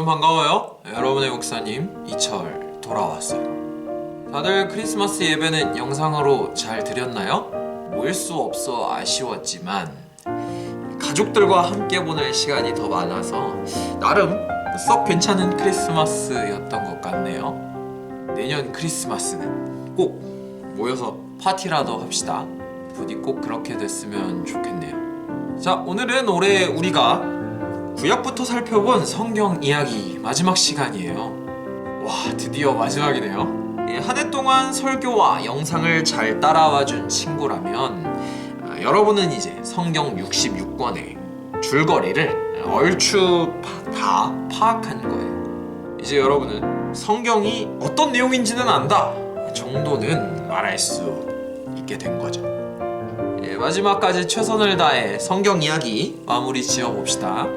반가워요. 여러분의 목사님 이철 돌아왔어요. 다들 크리스마스 예배는 영상으로 잘 드렸나요? 모일 수 없어 아쉬웠지만 가족들과 함께 보낼 시간이 더 많아서 나름 썩 괜찮은 크리스마스였던 것 같네요. 내년 크리스마스는 꼭 모여서 파티라도 합시다. 부디 꼭 그렇게 됐으면 좋겠네요. 자, 오늘은 올해 우리가 구약부터 살펴본 성경 이야기 마지막 시간이에요. 와, 드디어 마지막이네요. 한 해 동안 설교와 영상을 잘 따라와준 친구라면 여러분은 이제 성경 66권의 줄거리를 얼추 다 파악한 거예요. 이제 여러분은 성경이 어떤 내용인지는 안다 정도는 말할 수 있게 된 거죠. 마지막까지 최선을 다해 성경 이야기 마무리 지어봅시다.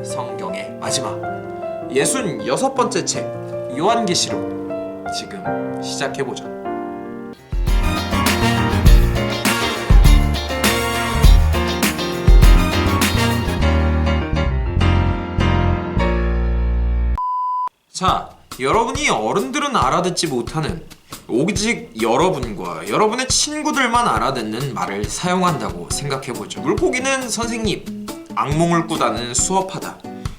성경의 마지막 66번째 책 요한계시록 지금 시작해보죠. 자, 여러분이 어른들은 알아듣지 못하는 오직 여러분과 여러분의 친구들만 알아듣는 말을 사용한다고 생각해보죠. 물고기는 선생님, 악몽을 꾸다는 수업하다,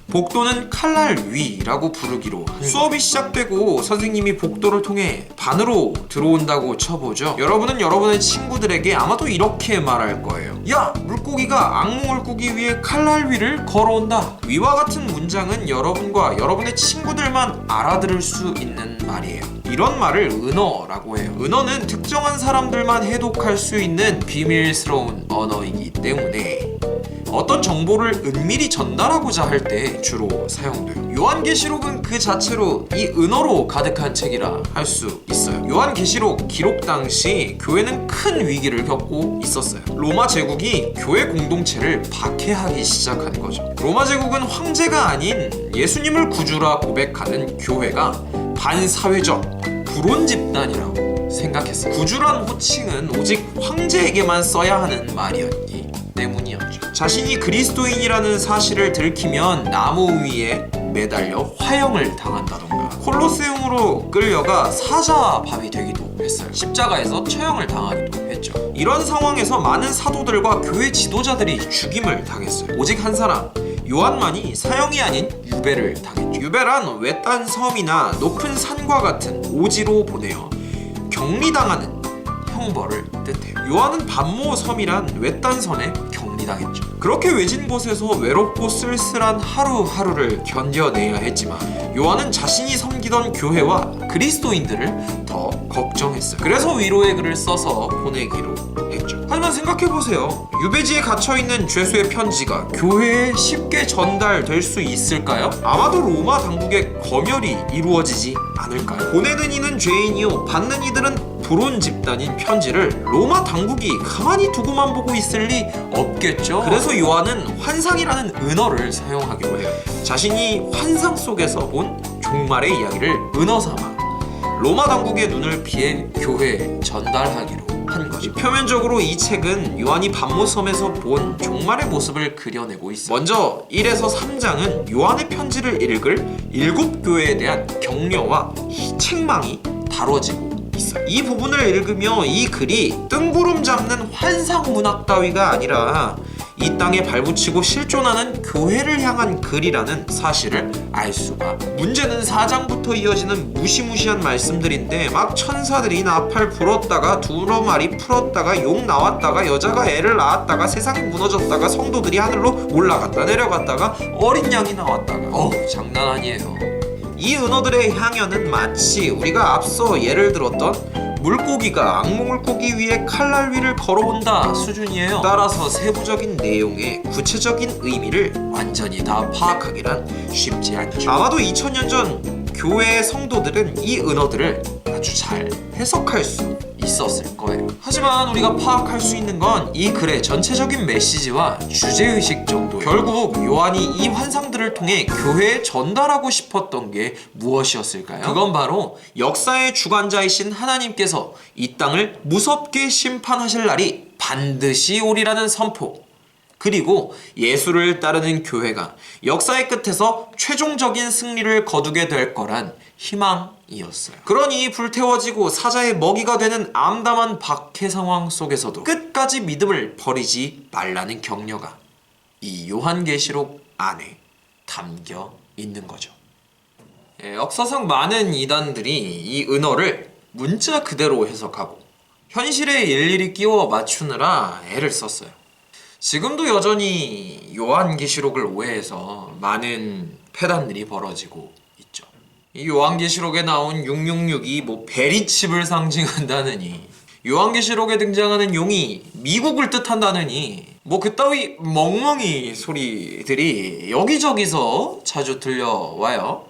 복도는 칼날 위라고 부르기로 수업이 시작되고 선생님이 복도를 통해 반으로 들어온다고 쳐보죠. 여러분은 여러분의 친구들에게 아마도 이렇게 말할 거예요. 야! 물고기가 악몽을 꾸기 위해 칼날 위를 걸어온다. 위와 같은 문장은 여러분과 여러분의 친구들만 알아들을 수 있는 말이에요. 이런 말을 은어라고 해요. 은어는 특정한 사람들만 해독할 수 있는 비밀스러운 언어이기 때문에 어떤 정보를 은밀히 전달하고자 할 때 주로 사용돼요. 요한계시록은 그 자체로 이 은어로 가득한 책이라 할 수 있어요. 요한계시록 기록 당시 교회는 큰 위기를 겪고 있었어요. 로마 제국이 교회 공동체를 박해하기 시작한 거죠. 로마 제국은 황제가 아닌 예수님을 구주라 고백하는 교회가 반사회적 불온 집단이라고 생각했어요. 구주란 호칭은 오직 황제에게만 써야 하는 말이었기 때문이었죠. 자신이 그리스도인이라는 사실을 들키면 나무 위에 매달려 화형을 당한다던가 콜로세움으로 끌려가 사자밥이 되기도 했어요. 십자가에서 처형을 당하기도 했죠. 이런 상황에서 많은 사도들과 교회 지도자들이 죽임을 당했어요. 오직 한 사람, 요한만이 사형이 아닌 유배를 당했죠. 유배란 외딴 섬이나 높은 산과 같은 오지로 보내어 격리당하는 형벌을 뜻해요. 요한은 반모 섬이란 외딴 섬에 격리당했죠. 그렇게 외진 곳에서 외롭고 쓸쓸한 하루하루를 견뎌내야 했지만 요한은 자신이 섬기던 교회와 그리스도인들을 더 걱정했어요. 그래서 위로의 글을 써서 보내기로 했죠. 하지만 생각해보세요. 유배지에 갇혀있는 죄수의 편지가 교회에 쉽게 전달될 수 있을까요? 아마도 로마 당국의 검열이 이루어지지 않을까요? 보내는 이는 죄인이요 받는 이들은 불온 집단인 편지를 로마 당국이 가만히 두고만 보고 있을 리 없겠죠. 그래서 요한은 환상이라는 은어를 사용하기로 해요. 자신이 환상 속에서 본 종말의 이야기를 은어 삼아 로마 당국의 눈을 피해 교회에 전달하기로 한 거죠. 표면적으로 이 책은 요한이 반모섬에서 본 종말의 모습을 그려내고 있어요. 먼저 1에서 3장은 요한의 편지를 읽을 7교회에 대한 격려와 책망이 다뤄지고 있어요. 이 부분을 읽으며 이 글이 뜬구름 잡는 환상 문학 따위가 아니라 이 땅에 발붙이고 실존하는 교회를 향한 글이라는 사실을 알 수가. 문제는 4장부터 이어지는 무시무시한 말씀들인데 막 천사들이 나팔 불었다가 두루마리 풀었다가 욕 나왔다가 여자가 애를 낳았다가 세상이 무너졌다가 성도들이 하늘로 올라갔다 내려갔다가 어린 양이 나왔다가 장난 아니에요. 이 은어들의 향연은 마치 우리가 앞서 예를 들었던 물고기가 악몽을 꾸기 위해 칼날 위를 걸어온다 수준이에요. 따라서 세부적인 내용의 구체적인 의미를 완전히 다 파악하기란 쉽지 않죠. 아마도 2000년 전 교회의 성도들은 이 은어들을 아주 잘 해석할 수 있었을 거예요. 하지만 우리가 파악할 수 있는 건 이 글의 전체적인 메시지와 주제의식 정도예요. 결국 요한이 이 환상들을 통해 교회에 전달하고 싶었던 게 무엇이었을까요? 그건 바로 역사의 주관자이신 하나님께서 이 땅을 무섭게 심판하실 날이 반드시 오리라는 선포, 그리고 예수를 따르는 교회가 역사의 끝에서 최종적인 승리를 거두게 될 거란 희망이었어요. 그러니 불태워지고 사자의 먹이가 되는 암담한 박해 상황 속에서도 끝까지 믿음을 버리지 말라는 격려가 이 요한계시록 안에 담겨 있는 거죠. 역사상 많은 이단들이 이 은어를 문자 그대로 해석하고 현실에 일일이 끼워 맞추느라 애를 썼어요. 지금도 여전히 요한계시록을 오해해서 많은 폐단들이 벌어지고 있죠. 이 요한계시록에 나온 666이 뭐 베리칩을 상징한다느니, 요한계시록에 등장하는 용이 미국을 뜻한다느니, 뭐 그따위 멍멍이 소리들이 여기저기서 자주 들려와요.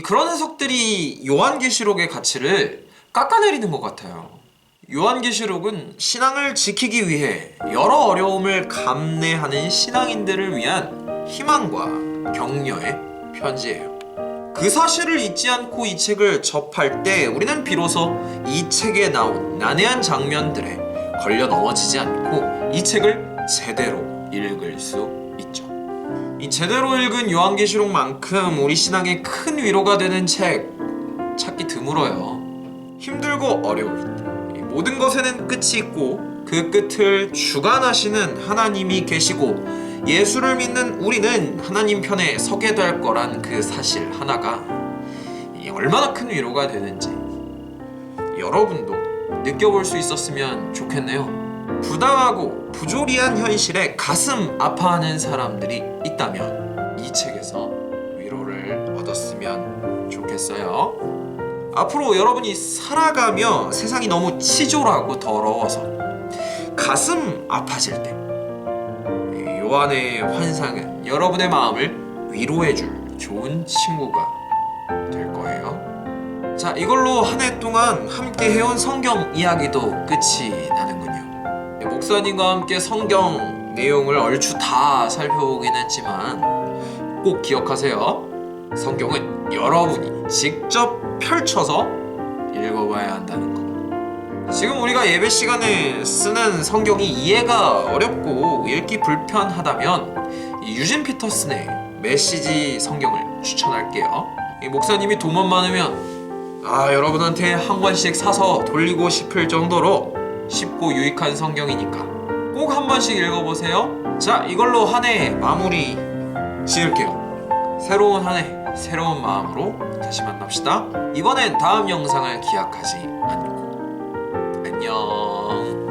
그런 해석들이 요한계시록의 가치를 깎아내리는 것 같아요. 요한계시록은 신앙을 지키기 위해 여러 어려움을 감내하는 신앙인들을 위한 희망과 격려의 편지예요. 그 사실을 잊지 않고 이 책을 접할 때 우리는 비로소 이 책에 나온 난해한 장면들에 걸려 넘어지지 않고 이 책을 제대로 읽을 수 있죠. 이 제대로 읽은 요한계시록만큼 우리 신앙에 큰 위로가 되는 책 찾기 드물어요. 힘들고 어려울 때 모든 것에는 끝이 있고 그 끝을 주관하시는 하나님이 계시고 예수를 믿는 우리는 하나님 편에 서게 될 거란 그 사실 하나가 얼마나 큰 위로가 되는지 여러분도 느껴볼 수 있었으면 좋겠네요. 부당하고 부조리한 현실에 가슴 아파하는 사람들이 있다면 이 책에서 위로를 얻었으면 좋겠어요. 앞으로 여러분이 살아가며 세상이 너무 치졸하고 더러워서 가슴 아파질 때 요한의 환상은 여러분의 마음을 위로해줄 좋은 친구가 될 거예요. 자, 이걸로 한 해 동안 함께 해온 성경 이야기도 끝이 나는군요. 목사님과 함께 성경 내용을 얼추 다 살펴보긴 했지만 꼭 기억하세요. 성경은 여러분이 직접 펼쳐서 읽어봐야 한다는 거. 지금 우리가 예배 시간에 쓰는 성경이 이해가 어렵고 읽기 불편하다면 유진 피터슨의 메시지 성경을 추천할게요. 목사님이 돈만 많으면 여러분한테 한 권씩 사서 돌리고 싶을 정도로 쉽고 유익한 성경이니까 꼭 한 번씩 읽어보세요. 자, 이걸로 한 해 마무리 지을게요. 새로운 한 해 새로운 마음으로 다시 만납시다. 이번엔 다음 영상을 기약하지 않고 안녕.